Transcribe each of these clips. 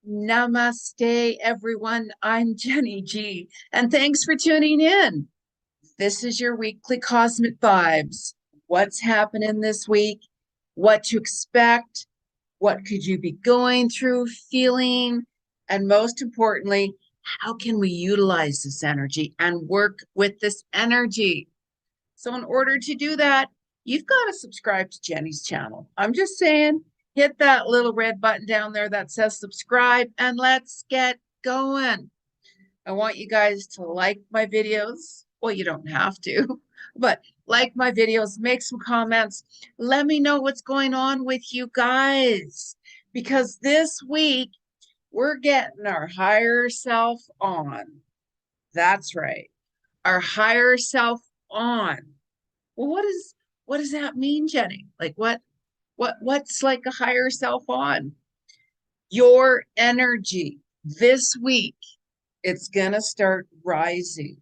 Namaste, everyone. I'm Jenny G, and thanks for tuning in. This is your weekly Cosmic Vibes. What's happening this week? What to expect? What could you be going through, feeling? And most importantly, how can we utilize this energy and work with this energy? So, in order to do that, you've got to subscribe to Jenny's channel. I'm just saying, hit that little red button down there that says subscribe and let's get going. I want you guys to like my videos. Well, you don't have to, but like my videos, make some comments. Let me know what's going on with you guys. Because this week, we're getting our higher self on. That's right. Our higher self on. Well, what does that mean, Jenny? Like what's like a higher self on? Your energy this week, it's gonna start rising.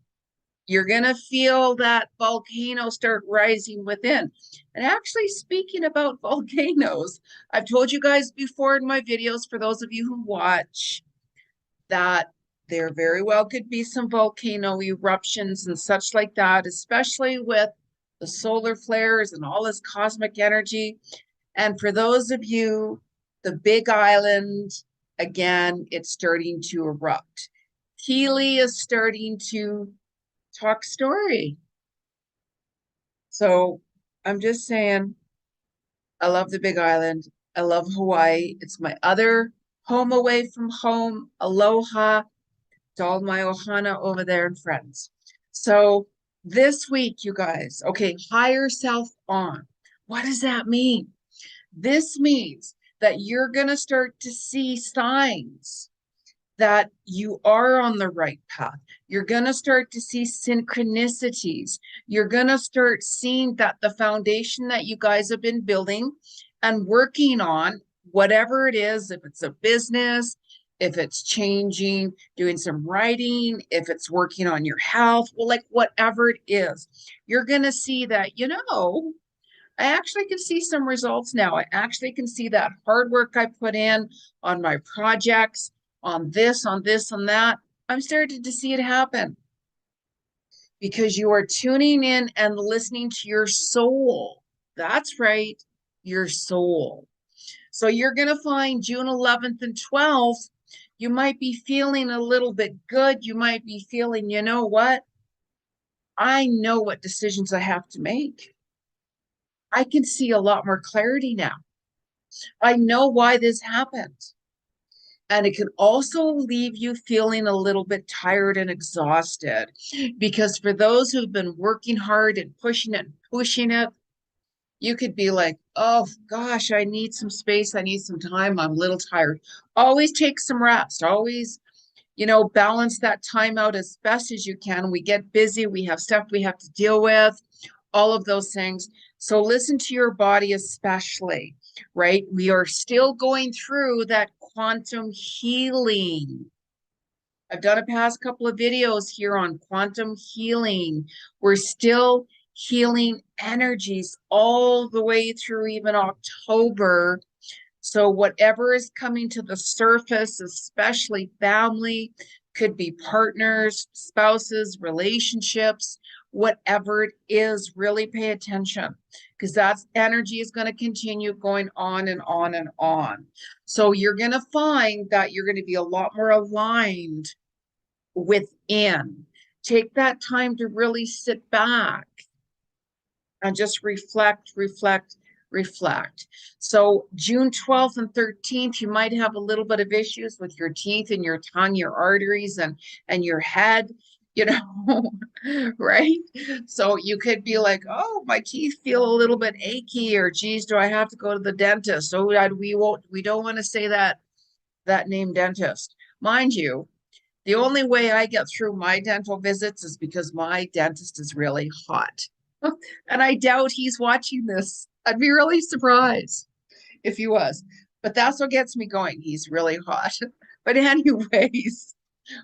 You're gonna feel that volcano start rising within. And actually, speaking about volcanoes, I've told you guys before in my videos, for those of you who watch, that there very well could be some volcano eruptions and such like that, especially with the solar flares and all this cosmic energy. And for those of you, the Big Island, again, it's starting to erupt. Keely is starting to talk story. So I'm just saying, I love the Big Island. I love Hawaii. It's my other home away from home. Aloha to all my ohana over there and friends. So this week, you guys, okay, higher self on. What does that mean? This means that you're going to start to see signs that you are on the right path. You're going to start to see synchronicities. You're going to start seeing that the foundation that you guys have been building and working on, whatever it is, if it's a business, if it's changing, doing some writing, if it's working on your health, well, like whatever it is, you're going to see that, I actually can see some results now. I actually can see that hard work I put in on my projects, on this, on that. I'm starting to see it happen because you are tuning in and listening to your soul. That's right, your soul. So you're going to find June 11th and 12th, you might be feeling a little bit good. You might be feeling, you know what? I know what decisions I have to make. I can see a lot more clarity now. I know why this happened. And it can also leave you feeling a little bit tired and exhausted because for those who've been working hard and pushing it, you could be like, oh gosh, I need some space. I need some time. I'm a little tired. Always take some rest. Always, balance that time out as best as you can. We get busy. We have stuff we have to deal with, all of those things. So listen to your body, especially, right? We are still going through that quantum healing. I've done a past couple of videos here on quantum healing. We're still healing energies all the way through even October. So whatever is coming to the surface, especially family, could be partners, spouses, relationships, whatever it is, really pay attention because that energy is going to continue going on and on and on. So you're going to find that you're going to be a lot more aligned within. Take that time to really sit back and just reflect. So June 12th and 13th, you might have a little bit of issues with your teeth and your tongue, your arteries and your head, right? So you could be like, oh, my teeth feel a little bit achy, or geez, do I have to go to the dentist? So we don't want to say that name dentist. Mind you, the only way I get through my dental visits is because my dentist is really hot. And I doubt he's watching this. I'd be really surprised if he was. But that's what gets me going. He's really hot. But anyways,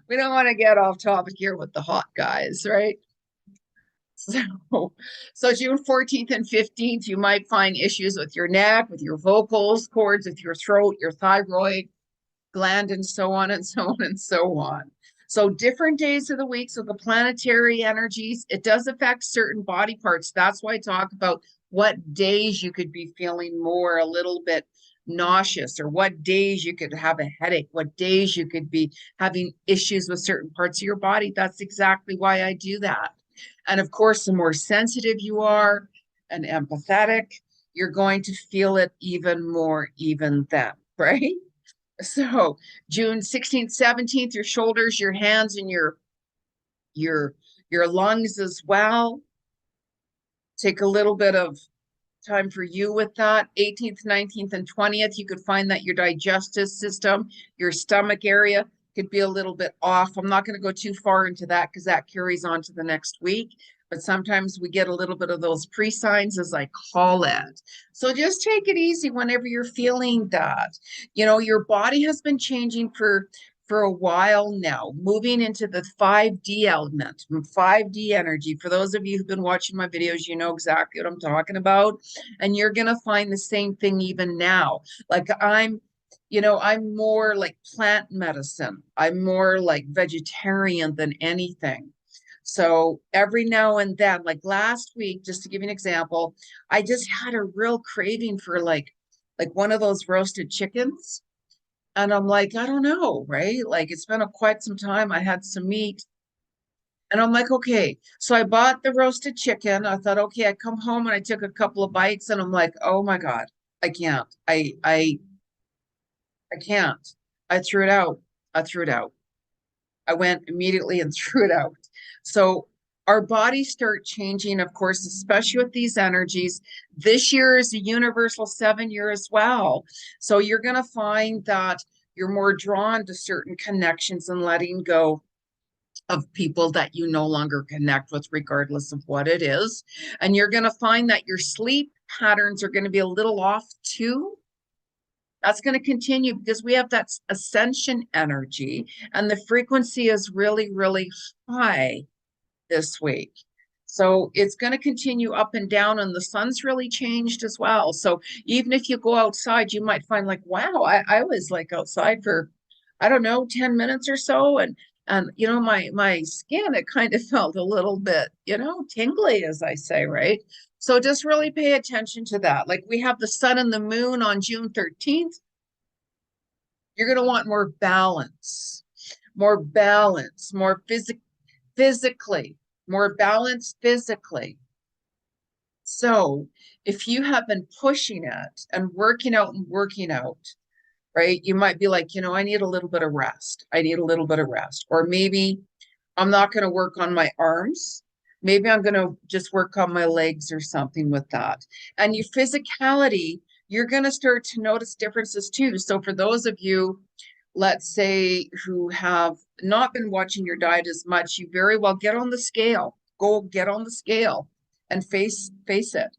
we don't want to get off topic here with the hot guys, right? So June 14th and 15th, you might find issues with your neck, with your vocals cords, with your throat, your thyroid. gland, and so on and so on and so on. So different days of the week. So the planetary energies, it does affect certain body parts. That's why I talk about what days you could be feeling more a little bit nauseous, or what days you could have a headache, what days you could be having issues with certain parts of your body. That's exactly why I do that. And of course, the more sensitive you are and empathetic, you're going to feel it even more even then, right? So June 16th, 17th, your shoulders, your hands, and your your lungs as well. Take a little bit of time for you with that. 18th, 19th, and 20th, you could find that your digestive system, your stomach area could be a little bit off. I'm not going to go too far into that because that carries on to the next week. But sometimes we get a little bit of those pre-signs, as I call it. So just take it easy whenever you're feeling that. You know, your body has been changing for a while now, moving into the 5D element, 5D energy. For those of you who've been watching my videos, you know exactly what I'm talking about. And you're going to find the same thing even now. Like I'm more like plant medicine. I'm more like vegetarian than anything. So every now and then, like last week, just to give you an example, I just had a real craving for like one of those roasted chickens. And I'm like, I don't know, right? Like it's been quite some time. I had some meat. And I'm like, okay. So I bought the roasted chicken. I thought, okay, I come home and I took a couple of bites and I'm like, oh my God, I can't. I can't. I threw it out. I threw it out. I went immediately and threw it out. So our bodies start changing, of course, especially with these energies. This year is a universal 7 year as well. So you're going to find that you're more drawn to certain connections and letting go of people that you no longer connect with, regardless of what it is. And you're going to find that your sleep patterns are going to be a little off too. That's going to continue because we have that ascension energy and the frequency is really, really high this week. So it's going to continue up and down, and the sun's really changed as well. So even if you go outside, you might find like, wow, I was like outside for, I don't know, 10 minutes or so. And you know, my skin, it kind of felt a little bit, tingly, as I say, right? So just really pay attention to that. Like we have the sun and the moon on June 13th. You're going to want more balance, more physically, more balance physically. So if you have been pushing it and working out, right, you might be like, I need a little bit of rest. I need a little bit of rest. Or maybe I'm not going to work on my arms. Maybe I'm going to just work on my legs or something with that. And your physicality, you're going to start to notice differences too. So for those of you, let's say, who have not been watching your diet as much, you very well get on the scale. Go get on the scale and face it.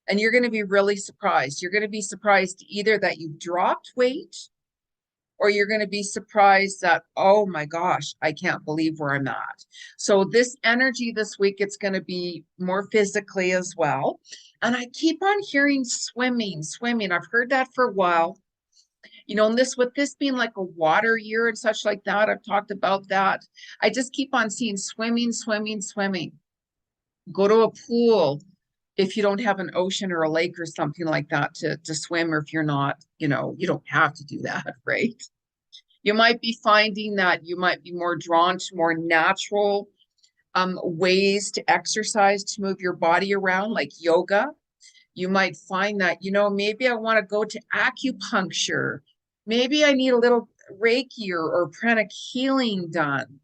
And you're going to be really surprised. You're going to be surprised either that you dropped weight, or you're going to be surprised that, oh my gosh, I can't believe where I'm at. So this energy this week, it's going to be more physically as well. And I keep on hearing swimming. I've heard that for a while. And with this being like a water year and such like that, I've talked about that. I just keep on seeing swimming. Go to a pool if you don't have an ocean or a lake or something like that to swim, or if you're not, you don't have to do that, right? You might be finding that you might be more drawn to more natural ways to exercise, to move your body around, like yoga. You might find that, maybe I want to go to acupuncture. Maybe I need a little Reiki or pranic healing done,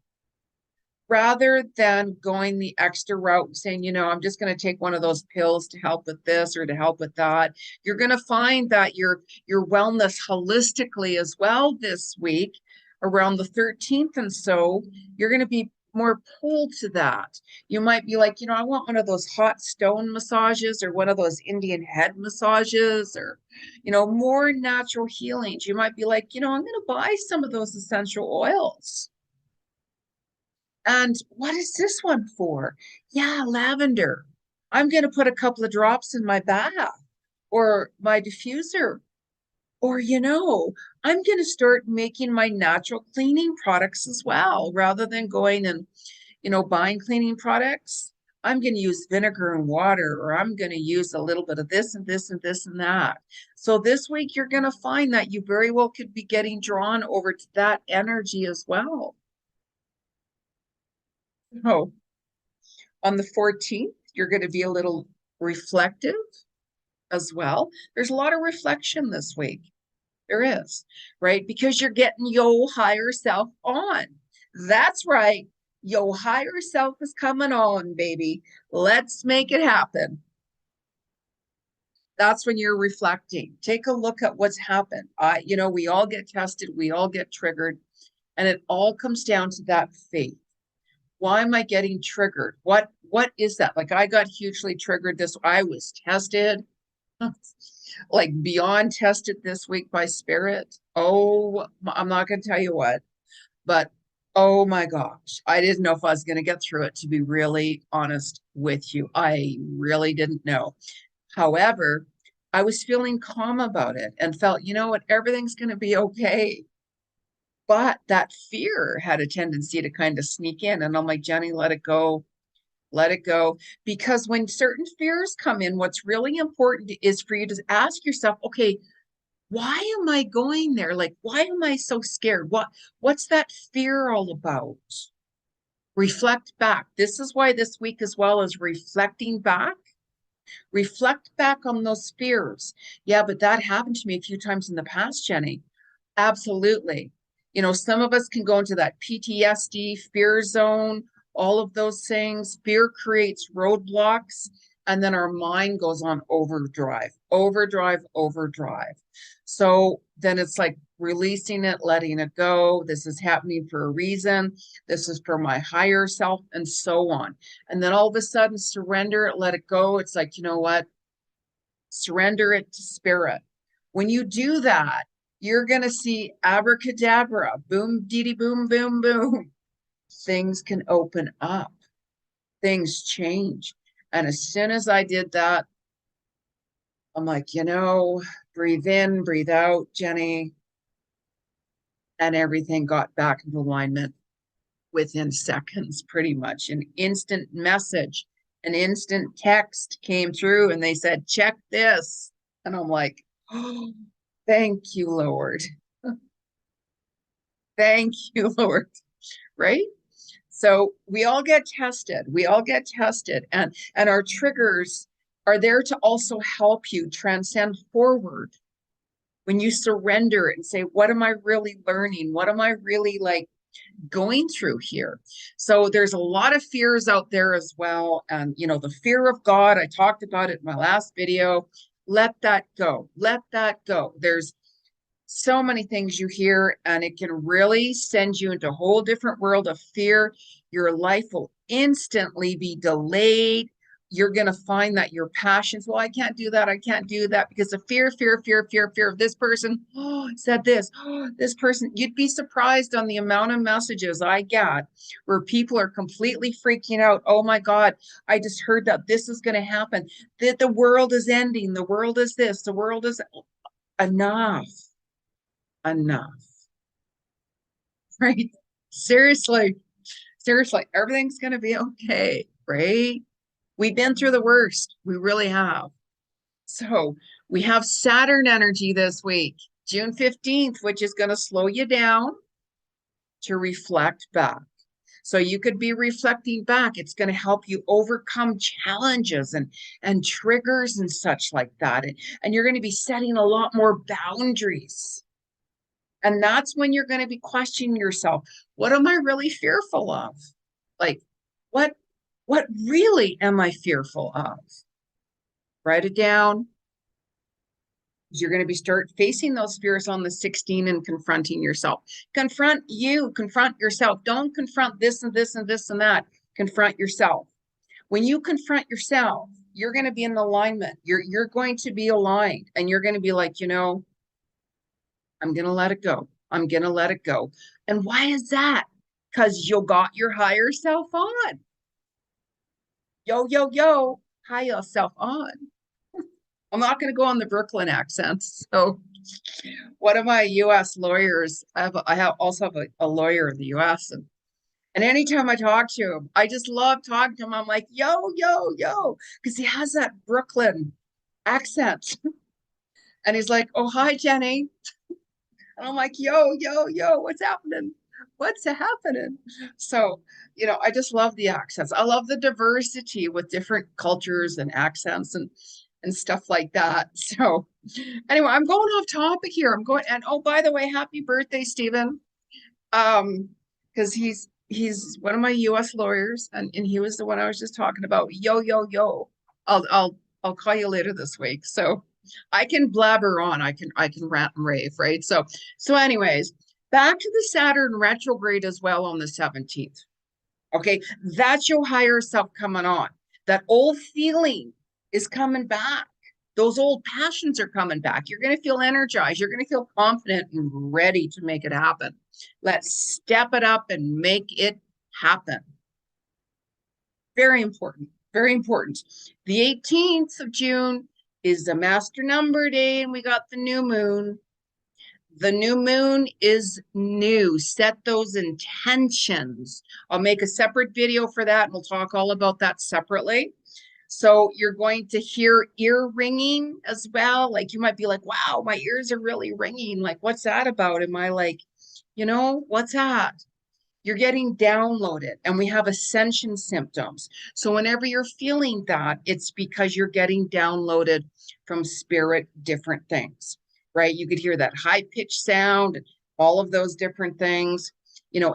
rather than going the extra route and saying, I'm just going to take one of those pills to help with this or to help with that. You're going to find that your wellness holistically as well this week around the 13th. And so you're going to be more pulled to that. You might be like, I want one of those hot stone massages or one of those Indian head massages, or, more natural healings. You might be like, I'm going to buy some of those essential oils. And what is this one for? Yeah, lavender. I'm going to put a couple of drops in my bath or my diffuser. Or, I'm going to start making my natural cleaning products as well, rather than going and, buying cleaning products. I'm going to use vinegar and water, or I'm going to use a little bit of this and this and this and that. So this week, you're going to find that you very well could be getting drawn over to that energy as well. Oh, on the 14th, you're going to be a little reflective as well. There's a lot of reflection this week. There is, right? Because you're getting your higher self on. That's right. Your higher self is coming on, baby. Let's make it happen. That's when you're reflecting. Take a look at what's happened. We all get tested, we all get triggered, and it all comes down to that faith. Why am I getting triggered? What is that? Like, I got hugely triggered this. I was tested, like beyond tested this week by spirit. Oh, I'm not going to tell you what, but oh my gosh, I didn't know if I was going to get through it, to be really honest with you. I really didn't know. However, I was feeling calm about it and felt, you know what, everything's going to be okay. But that fear had a tendency to kind of sneak in. And I'm like, Jenny, let it go. Let it go. Because when certain fears come in, what's really important is for you to ask yourself, okay, why am I going there? Like, why am I so scared? What's that fear all about? Reflect back. This is why this week, as well as reflecting back, reflect back on those fears. Yeah, but that happened to me a few times in the past, Jenny. Absolutely. Some of us can go into that PTSD, fear zone, all of those things. Fear creates roadblocks, and then our mind goes on overdrive, overdrive, overdrive. So then it's like releasing it, letting it go. This is happening for a reason. This is for my higher self, and so on. And then all of a sudden, surrender it, let it go. It's like, you know what? Surrender it to spirit. When you do that, you're going to see abracadabra, boom, dee boom, boom, boom. Things can open up, things change. And as soon as I did that, I'm like, breathe in, breathe out, Jenny. And everything got back into alignment within seconds, pretty much. An instant message, an instant text came through, and they said, check this. And I'm like, oh, thank you, Lord. Thank you, Lord. Right? So we all get tested. We all get tested. And our triggers are there to also help you transcend forward. When you surrender and say, what am I really learning? What am I really like going through here? So there's a lot of fears out there as well. And, the fear of God, I talked about it in my last video. Let that go. Let that go. There's so many things you hear, and it can really send you into a whole different world of fear. Your life will instantly be delayed. You're going to find that your passions, well, I can't do that. I can't do that because of fear, fear, fear, fear, fear of this person. Oh, said this. Oh, this person. You'd be surprised on the amount of messages I get where people are completely freaking out. Oh my God, I just heard that this is going to happen. That the world is ending. The world is this. The world is enough. Enough. Right? Seriously, seriously, everything's going to be okay, right? We've been through the worst. We really have. So we have Saturn energy this week, June 15th, which is going to slow you down to reflect back. So you could be reflecting back. It's going to help you overcome challenges and triggers and such like that. And you're going to be setting a lot more boundaries. And that's when you're going to be questioning yourself. What am I really fearful of? Like, what really am I fearful of? Write it down. You're going to be start facing those fears on the 16 and confronting yourself. Confront yourself. Don't confront this and this and this and that. Confront yourself. When you confront yourself, you're going to be in alignment. You're going to be aligned, and you're going to be like, I'm going to let it go. I'm going to let it go. And why is that? Because you got your higher self on. Yo, yo, yo, higher self on. I'm not going to go on the Brooklyn accent. So One of my U.S. lawyers, I also have a lawyer in the U.S. And anytime I talk to him, I just love talking to him. I'm like, yo, yo, yo, because he has that Brooklyn accent. And he's like, oh, hi, Jenny. And I'm like, yo, yo, yo, what's happening? What's happening? So, I just love the accents. I love the diversity with different cultures and accents and stuff like that. So, anyway, I'm going off topic here. I'm going, and oh, by the way, happy birthday, Stephen. Because he's one of my US lawyers, and he was the one I was just talking about. Yo, yo, yo. I'll call you later this week. So I can blabber on. I can rant and rave, right? So anyways, back to the Saturn retrograde as well on the 17th. Okay, that's your higher self coming on. That old feeling is coming back. Those old passions are coming back. You're going to feel energized. You're going to feel confident and ready to make it happen. Let's step it up and make it happen. Very important. Very important. The 18th of June is the master number day, and we got the new moon. The new moon is new. Set those intentions. I'll make a separate video for that, and we'll talk all about that separately. So you're going to hear ear ringing as well. Like you might be like, wow, my ears are really ringing. Like, what's that about? Am I like, what's that? You're getting downloaded, and we have ascension symptoms. So whenever you're feeling that, it's because you're getting downloaded from spirit, different things, right? You could hear that high pitched sound and all of those different things.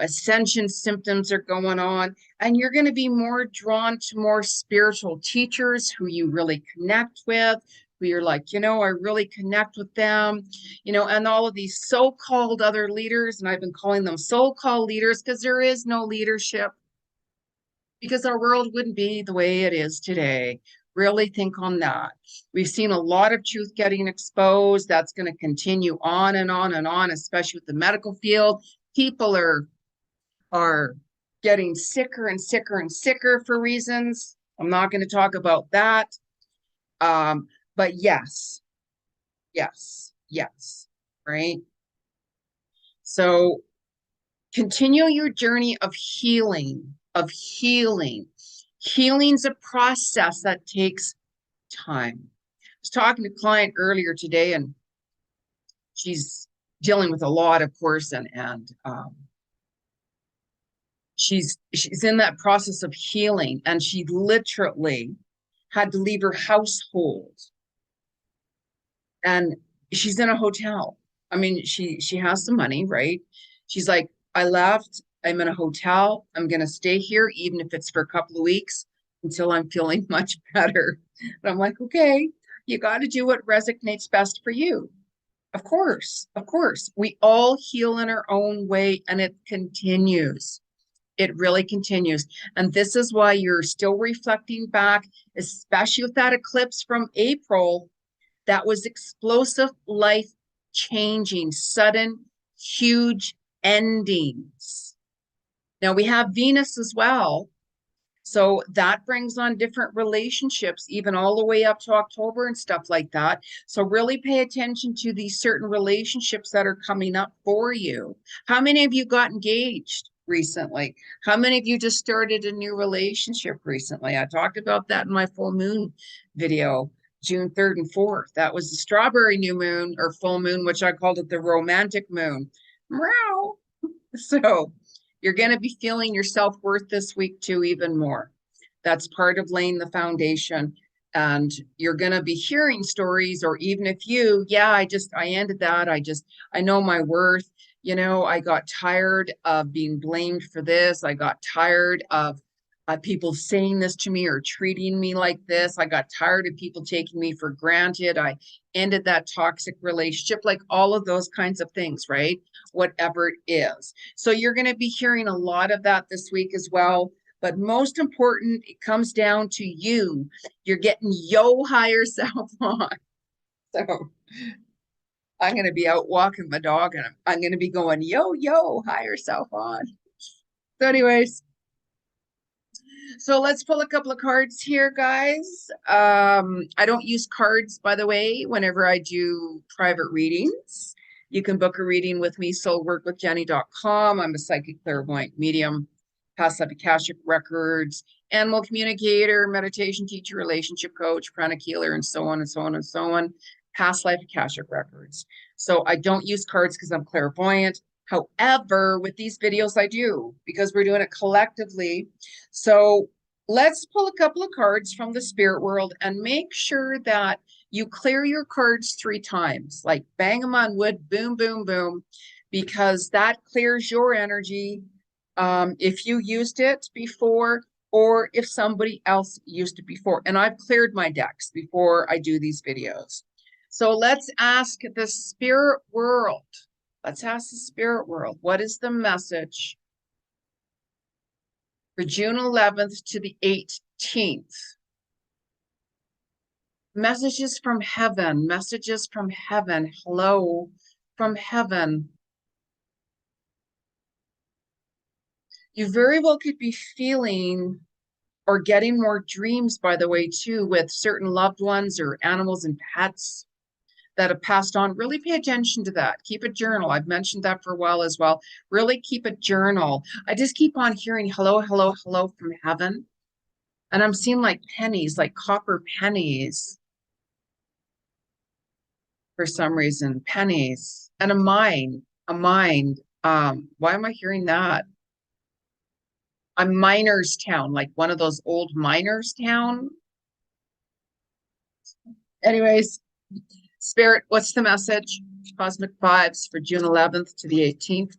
Ascension symptoms are going on, and you're going to be more drawn to more spiritual teachers who you really connect with, who you're like, I really connect with them, and all of these so-called other leaders, and I've been calling them so-called leaders because there is no leadership, because our world wouldn't be the way it is today. Really think on that. We've seen a lot of truth getting exposed. That's going to continue on and on and on, especially with the medical field. People are getting sicker and sicker and sicker for reasons. I'm not going to talk about that. But yes, yes, right? So continue your journey of healing, of healing. Healing's a process that takes time. I was talking to a client earlier today, and she's dealing with a lot, of course, and she's in that process of healing, and she literally had to leave her household, and she's in a hotel. I mean, she has some money, right? She's like, I left, I'm in a hotel, I'm gonna stay here, even if it's for a couple of weeks, until I'm feeling much better. And I'm like, okay, you got to do what resonates best for you. Of course, of course. We all heal in our own way, and it continues. It really continues. And this is why you're still reflecting back, especially with that eclipse from April. That was explosive, life changing, sudden, huge endings. Now we have Venus as well. So that brings on different relationships, even all the way up to October and stuff like that. So really pay attention to these certain relationships that are coming up for you. How many of you got engaged recently? How many of you just started a new relationship recently? I talked about that in my full moon video, June 3rd and 4th. That was the strawberry new moon or full moon, which I called it the romantic moon. Meow. So you're going to be feeling your self-worth this week too, even more. That's part of laying the foundation. And you're going to be hearing stories, or even if I ended that. I know my worth. I got tired of being blamed for this. I got tired of people saying this to me or treating me like this. I got tired of people taking me for granted. I ended that toxic relationship, like all of those kinds of things, right? Whatever it is. So you're going to be hearing a lot of that this week as well. But most important, it comes down to you. You're getting yo higher self on. So I'm going to be out walking my dog, and I'm going to be going yo higher self on. So anyways, So let's pull a couple of cards here, guys. I don't use cards, by the way, whenever I do private readings. You can book a reading with me, soulworkwithjenny.com. I'm a psychic clairvoyant medium, past life Akashic records, animal communicator, meditation teacher, relationship coach, pranic healer, and so on and so on and so on. Past life Akashic records. So I don't use cards because I'm clairvoyant. However, with these videos, I do because we're doing it collectively. So let's pull a couple of cards from the spirit world and make sure that you clear your cards 3 times, like bang them on wood, boom, boom, boom, because that clears your energy. If you used it before, or if somebody else used it before. And I've cleared my decks before I do these videos. So let's ask the spirit world. Let's ask the spirit world, what is the message for June 11th to the 18th? Messages from heaven, messages from heaven. Hello from heaven. You very well could be feeling or getting more dreams, by the way, too, with certain loved ones or animals and pets that have passed on. Really pay attention to that. Keep a journal. I've mentioned that for a while as well. Really keep a journal. I just keep on hearing hello, hello, hello from heaven. And I'm seeing like pennies, like copper pennies for some reason, pennies and a mine, a mind. Why am I hearing that? A miner's town, like one of those old miners town. Anyways, Spirit, what's the message? Cosmic vibes for June 11th to the 18th.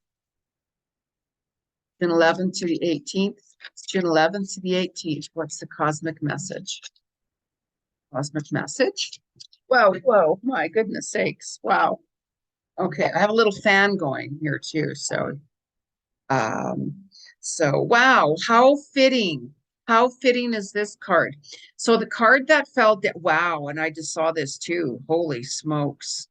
June 11th to the 18th. June 11th to the 18th. What's the cosmic message? Cosmic message? Whoa, whoa, my goodness sakes. Wow. Okay, I have a little fan going here too. Um, so wow, how fitting. How fitting is this card? So the card that fell that wow, and I just saw this too. Holy smokes.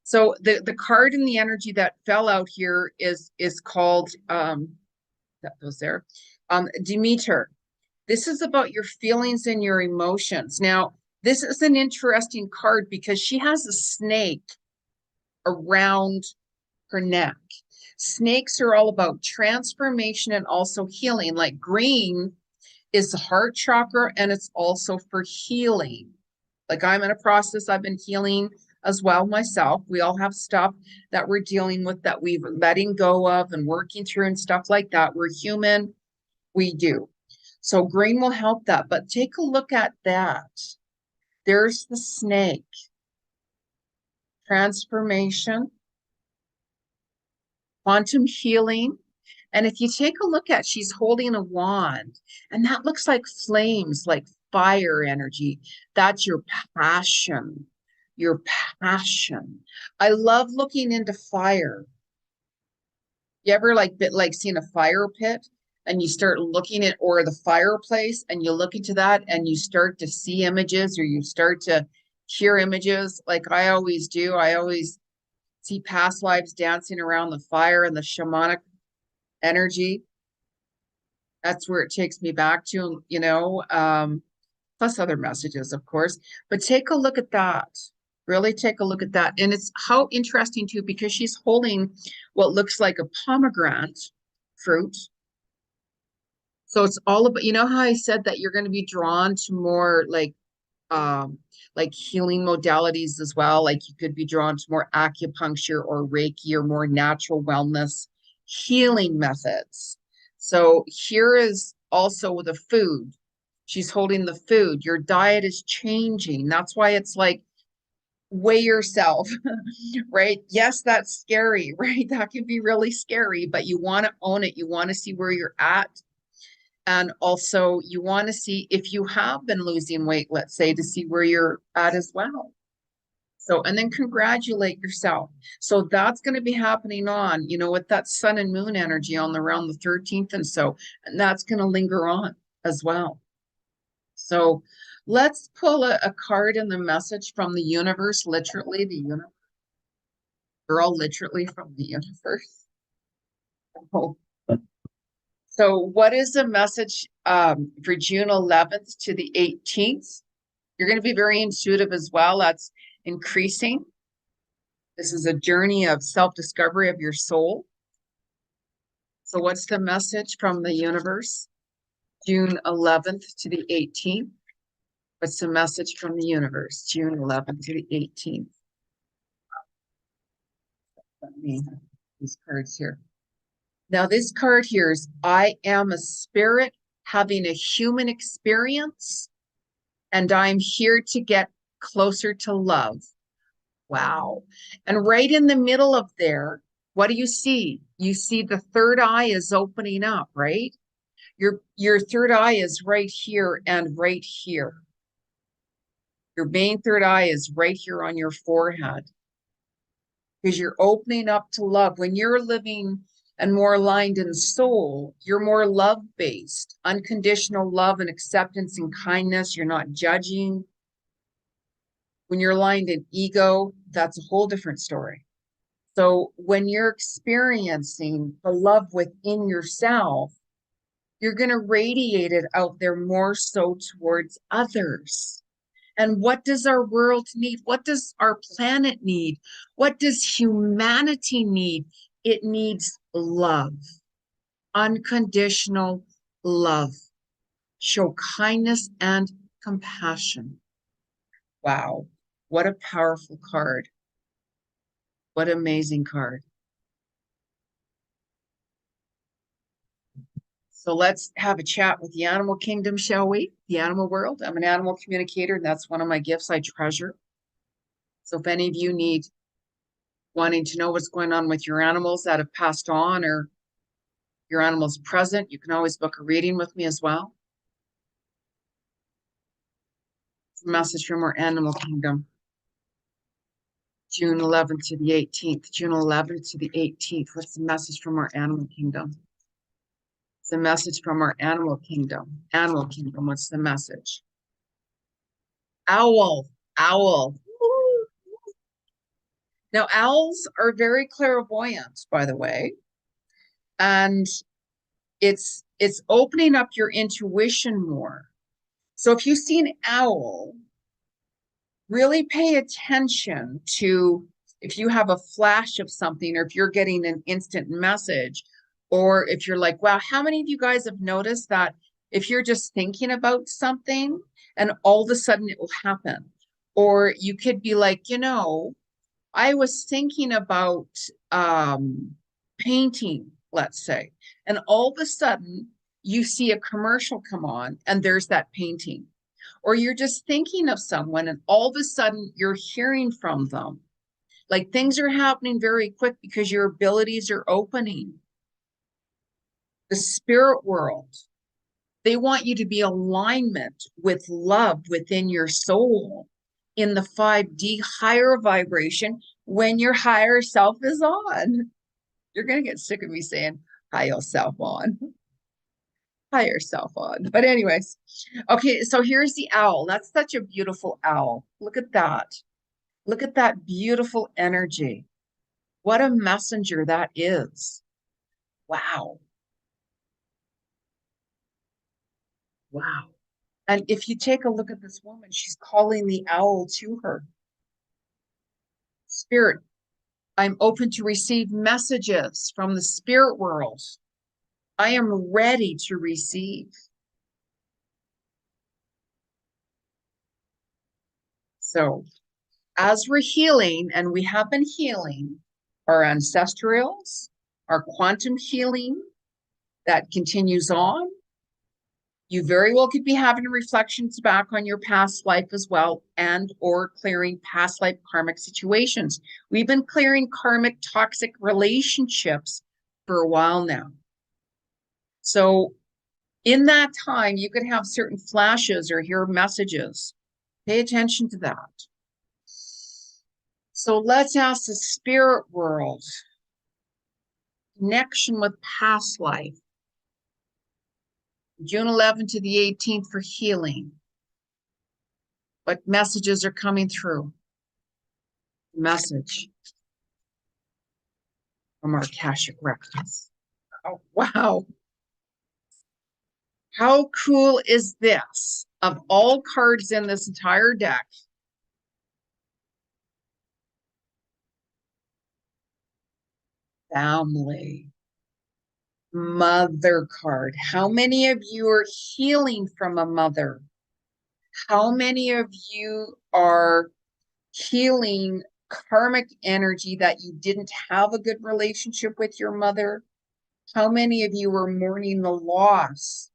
So the card and the energy that fell out here is called that goes there. Demeter. This is about your feelings and your emotions. Now, this is an interesting card because she has a snake around her neck. Snakes are all about transformation and also healing. Like green is the heart chakra and it's also for healing. Like I'm in a process, I've been healing as well myself. We all have stuff that we're dealing with that we've letting go of and working through and stuff like that. We're human, we do. So green will help that. But take a look at that. There's the snake. Transformation, quantum healing. And if you take a look at, she's holding a wand, and that looks like flames, like fire energy. That's your passion, your passion. I love looking into fire. You ever like seen a fire pit and you start looking at, or the fireplace, and you look into that and you start to see images or you start to hear images like I always do. I always see past lives dancing around the fire and the shamanic energy. That's where it takes me back to, plus other messages, of course. But take a look at that. Really take a look at that. And it's how interesting too, because she's holding what looks like a pomegranate fruit. So it's all about, you know how I said that you're going to be drawn to more like healing modalities as well. Like you could be drawn to more acupuncture or Reiki or more natural wellness healing methods. So here is also the food. She's holding the food. Your diet is changing. That's why it's like weigh yourself, right? Yes, that's scary, right? That can be really scary, but you want to own it. You want to see where you're at. And also you want to see if you have been losing weight, let's say, to see where you're at as well. So, and then congratulate yourself. So that's going to be happening on, with that sun and moon energy on around the 13th. And that's going to linger on as well. So let's pull a card in the message from the universe, literally the universe. They're all literally from the universe. Oh. So what is the message for June 11th to the 18th? You're going to be very intuitive as well. That's increasing. This is a journey of self-discovery of your soul. So what's the message from the universe? June 11th to the 18th. What's the message from the universe? June 11th to the 18th. Let me have these cards here. Now this card here is, I am a spirit having a human experience, and I'm here to get closer to love. Wow. And right in the middle of there, what do you see? You see the third eye is opening up, right? Your third eye is right here and right here. Your main third eye is right here on your forehead, because you're opening up to love. When you're living and more aligned in soul, you're more love-based, unconditional love and acceptance and kindness. You're not judging. When you're aligned in ego, that's a whole different story. So when you're experiencing the love within yourself, you're going to radiate it out there more so towards others. And what does our world need? What does our planet need? What does humanity need? It needs love, unconditional love. Show kindness and compassion. Wow, what a powerful card. What an amazing card. So let's have a chat with the animal kingdom, shall we? The animal world. I'm an animal communicator, and that's one of my gifts I treasure. So if any of you need wanting to know what's going on with your animals that have passed on, or your animals present, you can always book a reading with me as well. It's a message from our animal kingdom. June 11th to the 18th. June 11th to the 18th. What's the message from our animal kingdom? It's a message from our animal kingdom. Animal kingdom, what's the message? Owl. Owl. Now, owls are very clairvoyant, by the way, and it's opening up your intuition more. So if you see an owl, really pay attention to if you have a flash of something, or if you're getting an instant message, or if you're like, wow, how many of you guys have noticed that if you're just thinking about something and all of a sudden it will happen? Or you could be like, I was thinking about painting, let's say, and all of a sudden you see a commercial come on and there's that painting. Or you're just thinking of someone and all of a sudden you're hearing from them. Like, things are happening very quick because your abilities are opening. The spirit world, they want you to be alignment with love within your soul in the 5D higher vibration when your higher self is on. You're going to get sick of me saying higher self on. Higher self on. But anyways, okay, so here's the owl. That's such a beautiful owl. Look at that. Look at that beautiful energy. What a messenger that is. Wow. Wow. And if you take a look at this woman, she's calling the owl to her. Spirit, I'm open to receive messages from the spirit world. I am ready to receive. So as we're healing, and we have been healing our ancestrals, our quantum healing that continues on, you very well could be having reflections back on your past life as well, and or clearing past life karmic situations. We've been clearing karmic toxic relationships for a while now. So in that time, you could have certain flashes or hear messages. Pay attention to that. So let's ask the spirit world, connection with past life. June 11th to the 18th for healing. What messages are coming through? Message from our Akashic records. Oh, wow. How cool is this? Of all cards in this entire deck, family, mother card. How many of you are healing from a mother? How many of you are healing karmic energy that you didn't have a good relationship with your mother? How many of you are mourning the loss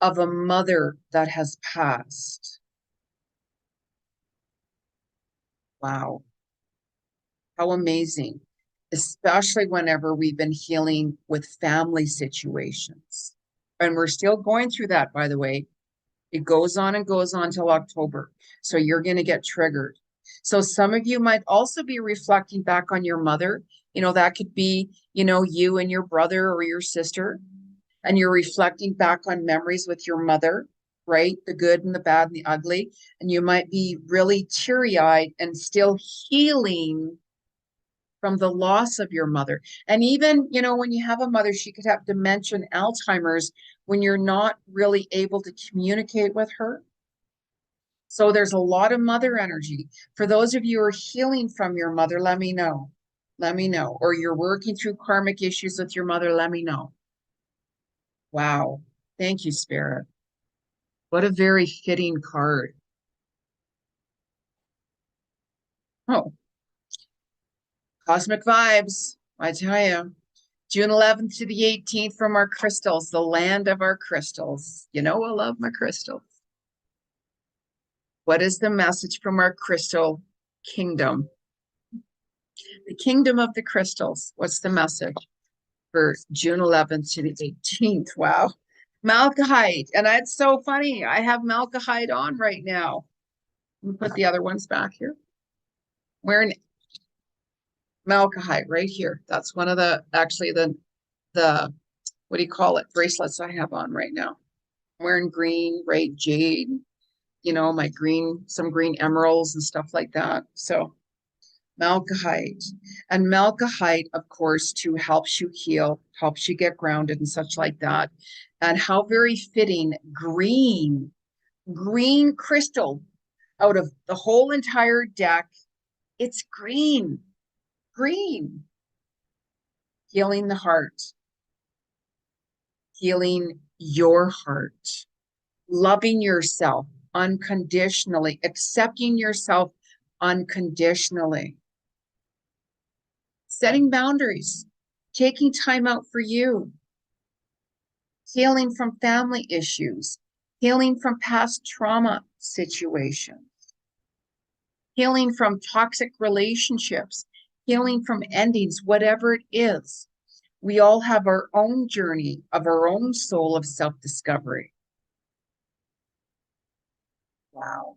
of a mother that has passed? Wow, how amazing. Especially whenever we've been healing with family situations. And we're still going through that, by the way. It goes on and goes on till October. So you're going to get triggered. So some of you might also be reflecting back on your mother. That could be, you and your brother or your sister, and you're reflecting back on memories with your mother, right? The good and the bad and the ugly. And you might be really teary-eyed and still healing from the loss of your mother. And even, when you have a mother, she could have dementia and Alzheimer's when you're not really able to communicate with her. So there's a lot of mother energy. For those of you who are healing from your mother, let me know. Let me know. Or you're working through karmic issues with your mother, let me know. Wow. Thank you, Spirit. What a very fitting card. Oh, cosmic vibes, I tell you. June 11th to the 18th from our crystals, the land of our crystals. I love my crystals. What is the message from our crystal kingdom? The kingdom of the crystals. What's the message for June 11th to the 18th? Wow. Malachite. And that's so funny. I have Malachite on right now. Let me put the other ones back here. Wearing Malachite right here. That's one of actually the what do you call it, bracelets I have on right now. I'm wearing green, right, jade, my some green emeralds and stuff like that. So Malachite. And Malachite, of course, too, helps you heal, helps you get grounded and such like that. And how very fitting, green crystal out of the whole entire deck. It's green. Healing the heart, healing your heart, loving yourself unconditionally, accepting yourself unconditionally, setting boundaries, taking time out for you, healing from family issues, healing from past trauma situations, healing from toxic relationships, healing from endings, whatever it is. We all have our own journey of our own soul of self-discovery. Wow.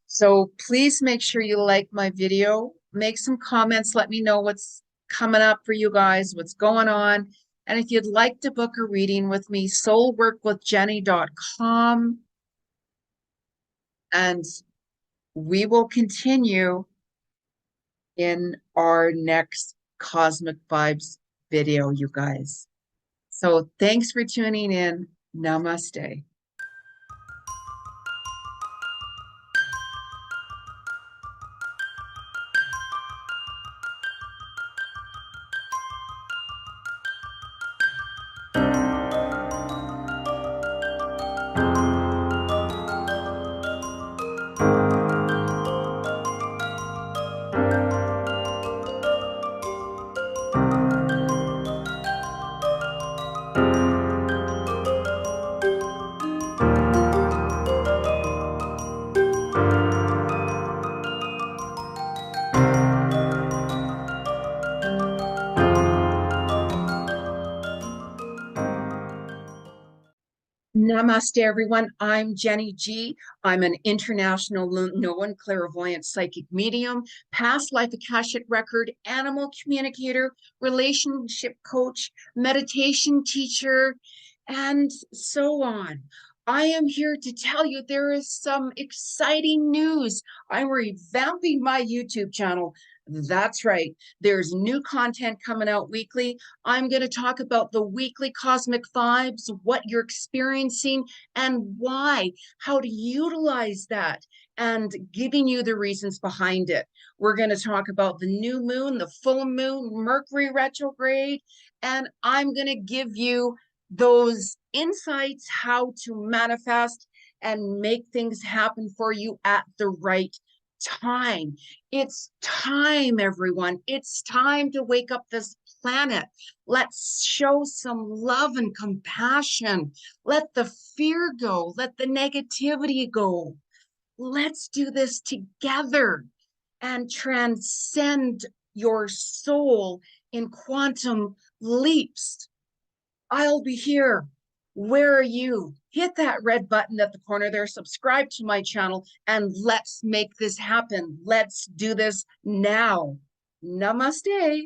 So please make sure you like my video, make some comments, let me know what's coming up for you guys, what's going on. And if you'd like to book a reading with me, soulworkwithjenny.com. And we will continue in our next Cosmic Vibes video, you guys. So thanks for tuning in. Namaste. Namaste, everyone. I'm Jenny G. I'm an international known clairvoyant psychic medium, past life Akashic record, animal communicator, relationship coach, meditation teacher, and so on. I am here to tell you there is some exciting news. I'm revamping my YouTube channel. That's right. There's new content coming out weekly. I'm going to talk about the weekly cosmic vibes, what you're experiencing, and why, how to utilize that, and giving you the reasons behind it. We're going to talk about the new moon, the full moon, Mercury retrograde, and I'm going to give you those insights how to manifest and make things happen for you at the right time. It's time, everyone. It's time to wake up this planet. Let's show some love and compassion. Let the fear go. Let the negativity go. Let's do this together and transcend your soul in quantum leaps. I'll be here. Where are you? Hit that red button at the corner there, subscribe to my channel, and let's make this happen. Let's do this now. Namaste.